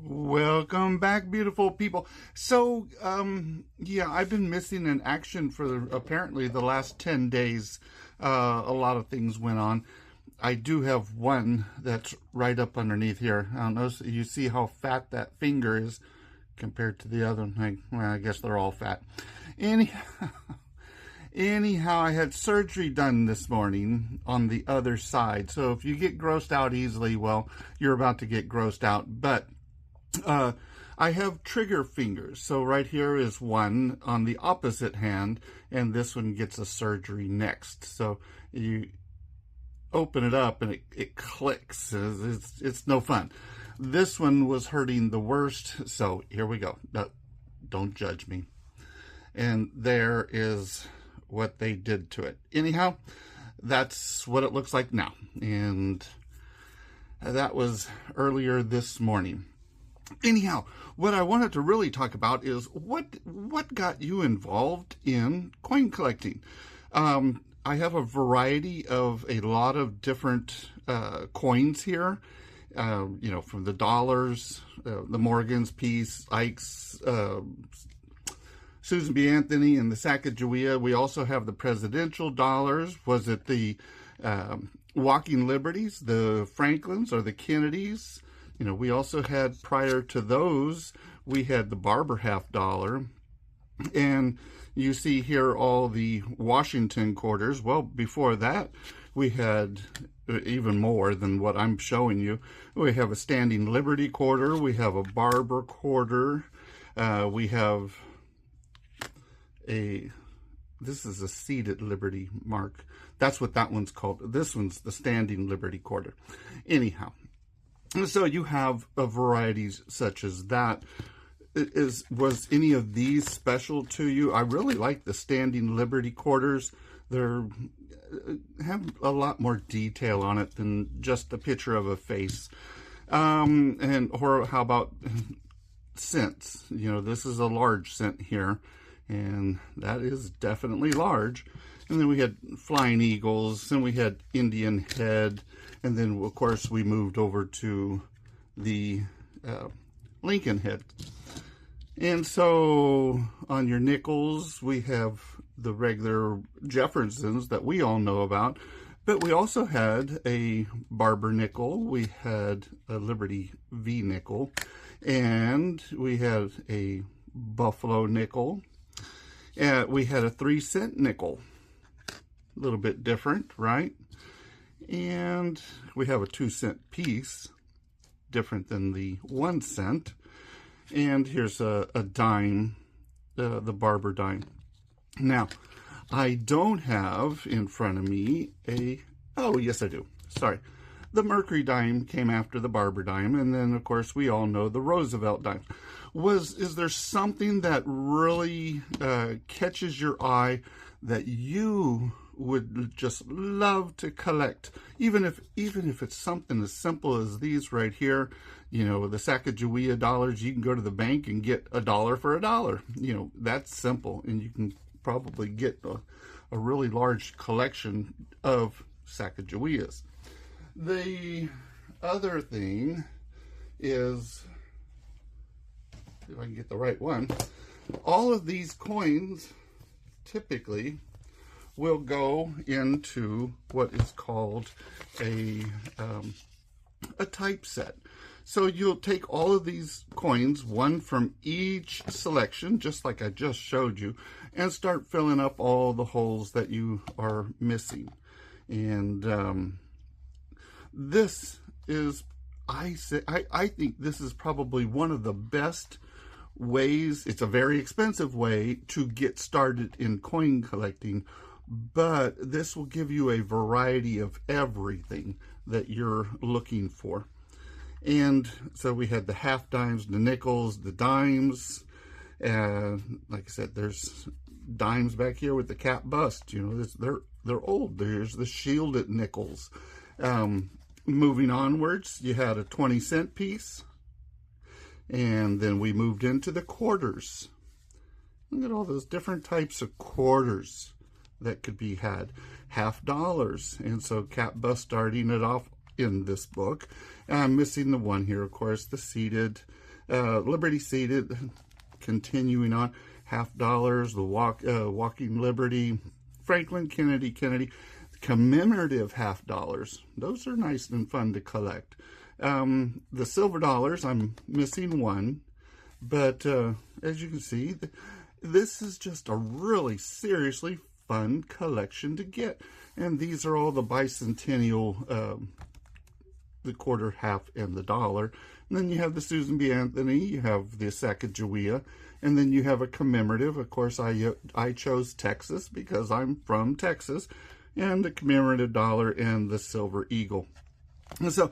Welcome back, beautiful people. So, yeah, I've been missing in action for apparently the last 10 days. A lot of things went on. I do have one that's right up underneath here. I don't know, so you see how fat that finger is compared to the other one. Well, I guess they're all fat. Anyhow, I had surgery done this morning on the other side. So if you get grossed out easily, well, you're about to get grossed out. But I have trigger fingers. So right here is one on the opposite hand, and this one gets a surgery next. So you open it up and it clicks. It's no fun. This one was hurting the worst. So here we go. Don't judge me. And there is what they did to it. Anyhow, that's what it looks like now. And that was earlier this morning. Anyhow, what I wanted to really talk about is what got you involved in coin collecting. I have a variety of a lot of different coins here. From the dollars, the Morgan's piece, Ike's, Susan B. Anthony, and the Sacagawea. We also have the presidential dollars. Was it the Walking Liberties, the Franklins, or the Kennedys? We also had, prior to those, we had the Barber half dollar. And you see here all the Washington quarters. Well, before that, we had even more than what I'm showing you. We have a Standing Liberty quarter. We have a Barber quarter. We have this is a Seated Liberty mark. That's what that one's called. This one's the Standing Liberty quarter. Anyhow. So you have a varieties such as that. Was any of these special to you? I really like the Standing Liberty quarters. They have a lot more detail on it than just a picture of a face. Or how about cents? This is a large cent here, and that is definitely large. And then we had Flying Eagles, and we had Indian Head, and then, of course, we moved over to the Lincoln Head. And so on your nickels, we have the regular Jeffersons that we all know about, but we also had a Barber nickel, we had a Liberty V nickel, and we had a Buffalo nickel, and we had a 3-cent nickel. A little bit different, right? And we have a 2-cent piece, different than the 1 cent. And here's a dime, the Barber dime. Now, I don't have in front of me oh, yes I do. Sorry. The Mercury dime came after the Barber dime, and then, of course, we all know the Roosevelt dime. Is there something that really catches your eye that you would just love to collect, even if it's something as simple as these right here? The Sacagawea dollars, you can go to the bank and get $1 for $1. That's simple, and you can probably get a really large collection of Sacagaweas. The other thing is, if I can get the right one, all of these coins typically will go into what is called a typeset. So you'll take all of these coins, one from each selection, just like I just showed you, and start filling up all the holes that you are missing. And this is, I think this is probably one of the best ways. It's a very expensive way to get started in coin collecting, but this will give you a variety of everything that you're looking for. And so we had the half dimes, the nickels, the dimes, and like I said, there's dimes back here with the cap bust. They're old. There's the shielded nickels. Moving onwards, you had a 20-cent piece, and then we moved into the quarters. Look at all those different types of quarters that could be had. Half dollars, and so cap bust starting it off in this book. And I'm missing the one here, of course, the Seated Liberty seated, continuing on, $50, the Walking Liberty, Franklin, Kennedy, commemorative $50. Those are nice and fun to collect. The silver dollars, I'm missing one, but as you can see, this is just a really seriously fun collection to get. And these are all the bicentennial, the quarter, half, and the dollar. And then you have the Susan B. Anthony, you have the Sacagawea, and then you have a commemorative. Of course, I chose Texas because I'm from Texas, and the commemorative dollar and the silver eagle. And so,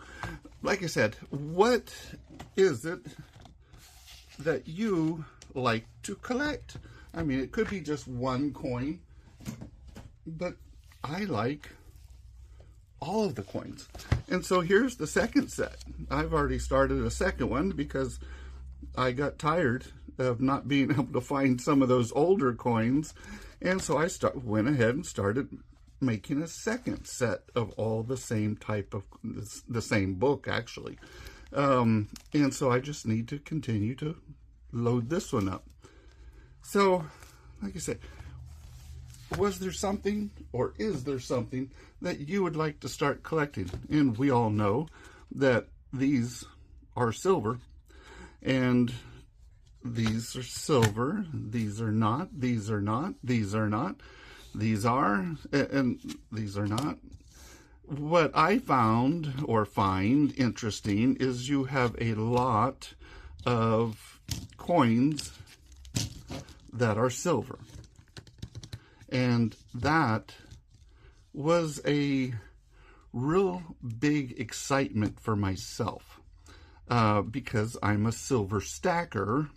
like I said, what is it that you like to collect? I mean, it could be just one coin, but I like all of the coins. And so here's the second set. I've already started a second one because I got tired of not being able to find some of those older coins. And so I went ahead and started making a second set of all the same type of, the same book actually. And so I just need to continue to load this one up. So, like I said, was there something, or is there something that you would like to start collecting? And we all know that these are silver, and these are silver, these are not, these are not, these are not, these are, and these are not. What I found or find interesting is you have a lot of coins that are silver. And that was a real big excitement for myself because I'm a silver stacker,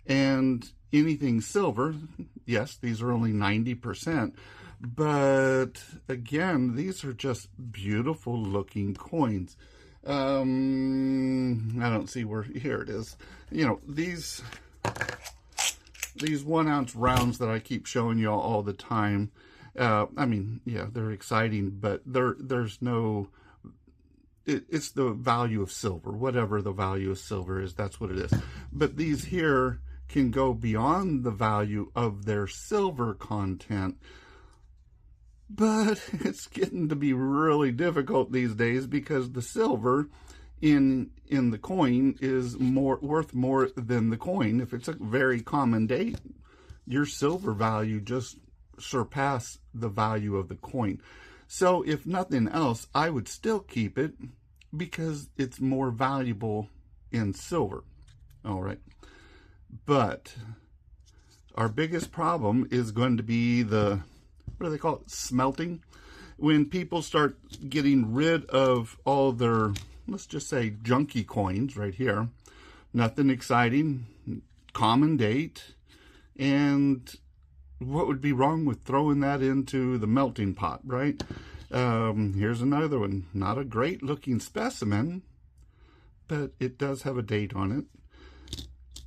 and anything silver, yes, these are only 90%, but again, these are just beautiful looking coins. I don't see where, here it is. You know, these 1 ounce rounds that I keep showing you all the time, I mean, yeah, they're exciting, but there's no, it's the value of silver. Whatever the value of silver is, that's what it is. But these here can go beyond the value of their silver content. But it's getting to be really difficult these days because the silver in the coin is worth more than the coin. If it's a very common date, your silver value just surpass the value of the coin. So if nothing else, I would still keep it because it's more valuable in silver. All right. But our biggest problem is going to be the, what do they call it? Smelting. When people start getting rid of all their, let's just say, junky coins right here. Nothing exciting, common date, and what would be wrong with throwing that into the melting pot, right? Here's another one. Not a great looking specimen, but it does have a date on it.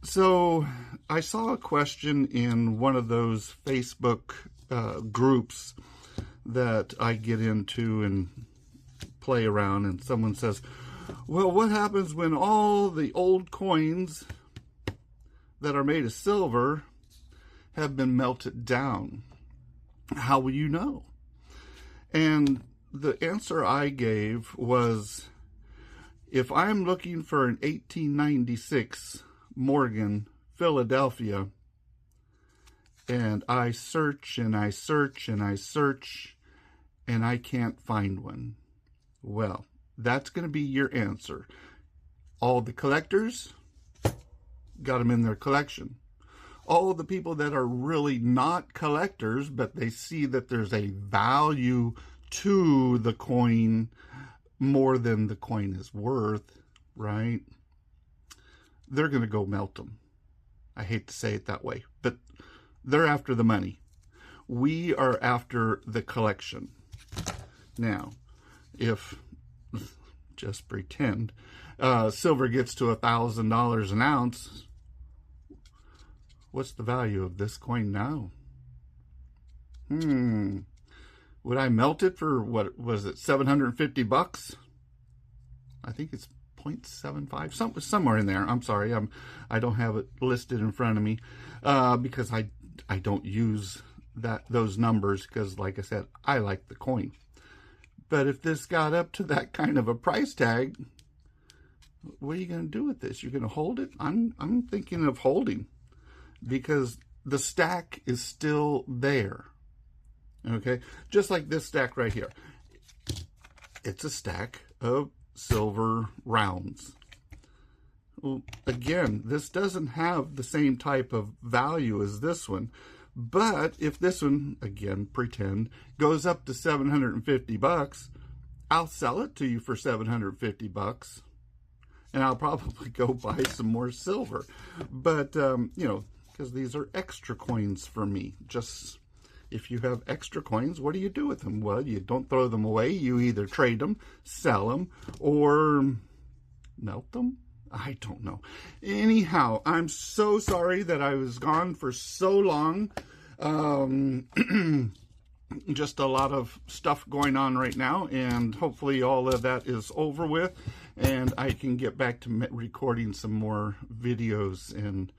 So I saw a question in one of those Facebook groups that I get into and play around, and someone says, well, what happens when all the old coins that are made of silver have been melted down? How will you know? And the answer I gave was, if I'm looking for an 1896 Morgan Philadelphia, and I search and I search and I search and I can't find one, well, that's going to be your answer. All the collectors got them in their collection. All the people that are really not collectors, but they see that there's a value to the coin more than the coin is worth, right? They're going to go melt them. I hate to say it that way, but they're after the money. We are after the collection. Now, if, just pretend, silver gets to $1,000 an ounce, what's the value of this coin now? Would I melt it for, what was it, $750? I think it's 0.75, somewhere in there. I'm sorry, I don't have it listed in front of me because I don't use those numbers because, like I said, I like the coin. But if this got up to that kind of a price tag, what are you going to do with this? You're going to hold it? I'm thinking of holding because the stack is still there. Okay, just like this stack right here. It's a stack of silver rounds. Well, again, this doesn't have the same type of value as this one, but if this one, again, pretend, goes up to 750 bucks, I'll sell it to you for 750 bucks, and I'll probably go buy some more silver. But, you know, because these are extra coins for me. Just, if you have extra coins, what do you do with them? Well, you don't throw them away. You either trade them, sell them, or melt them. I don't know. Anyhow, I'm so sorry that I was gone for so long. Just a lot of stuff going on right now, and hopefully all of that is over with, and I can get back to recording some more videos and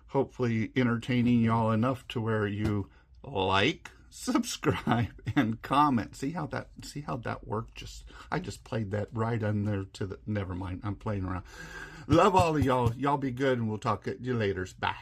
hopefully entertaining y'all enough to where you like, subscribe, and comment. See how that worked? I just played that right on there to the, never mind, I'm playing around. Love all of y'all. Y'all be good, and we'll talk to you later. Bye.